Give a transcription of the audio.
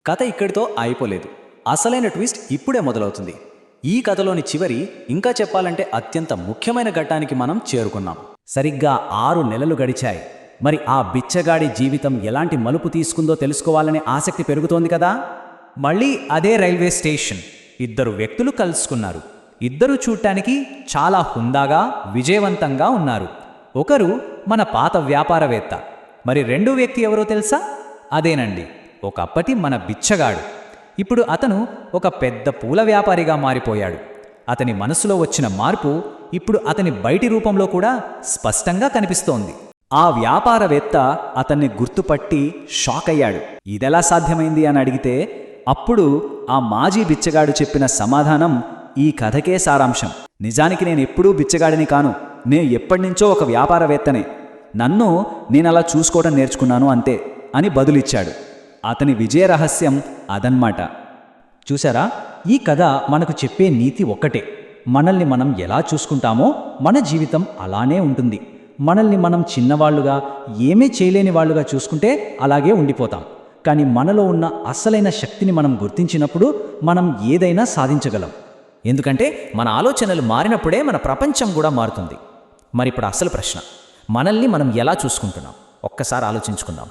కథ ఇక్కడితో అయిపోలేదు. అసలైన ట్విస్ట్ ఇప్పుడే మొదలవుతుంది. ఈ కథలోని చివరి, ఇంకా చెప్పాలంటే అత్యంత ముఖ్యమైన ఘట్టానికి మనం చేరుకున్నాం. సరిగ్గా 6 నెలలు గడిచాయి. మరి ఆ బిచ్చగాడి జీవితం ఎలాంటి మలుపు తీసుకుందో తెలుసుకోవాలనే ఆసక్తి పెరుగుతోంది కదా. మళ్ళీ అదే రైల్వే స్టేషన్. 2 వ్యక్తులు కలుసుకున్నారు. ఇద్దరూ చూడటానికి చాలా హుందాగా, విజయవంతంగా ఉన్నారు. ఒకరు మన పాత వ్యాపారవేత్త. మరి రెండో వ్యక్తి ఎవరో తెలుసా? అదేనండి, ఒకప్పటి మన బిచ్చగాడు. ఇప్పుడు అతను ఒక పెద్ద పూల వ్యాపారిగా మారిపోయాడు. అతని మనసులో వచ్చిన మార్పు ఇప్పుడు అతని బయటి రూపంలో కూడా స్పష్టంగా కనిపిస్తోంది. ఆ వ్యాపారవేత్త అతన్ని గుర్తుపట్టి షాక్ అయ్యాడు. ఇదెలా సాధ్యమైంది అని అడిగితే అప్పుడు ఆ మాజీ బిచ్చగాడు చెప్పిన సమాధానం ఈ కథకే సారాంశం. నిజానికి నేనెప్పుడూ బిచ్చగాడిని కాను. ఎప్పటినుంచో ఒక వ్యాపారవేత్తనే. నన్ను నేనలా చూసుకోవడం నేర్చుకున్నాను అంతే అని బదులిచ్చాడు. అతని విజయ రహస్యం అదన్మాట. చూసారా, ఈ కథ మనకు చెప్పే నీతి ఒక్కటే. మనల్ని మనం ఎలా చూసుకుంటామో మన జీవితం అలానే ఉంటుంది. మనల్ని మనం చిన్నవాళ్లుగా, ఏమీ చేయలేని వాళ్ళుగా చూసుకుంటే అలాగే ఉండిపోతాం. కానీ మనలో ఉన్న అసలైన శక్తిని మనం గుర్తించినప్పుడు మనం ఏదైనా సాధించగలం. ఎందుకంటే మన ఆలోచనలు మారినప్పుడే మన ప్రపంచం కూడా మారుతుంది. మరిప్పుడు అసలు ప్రశ్న, మనల్ని మనం ఎలా చూసుకుంటున్నాం? ఒక్కసారి ఆలోచించుకుందాం.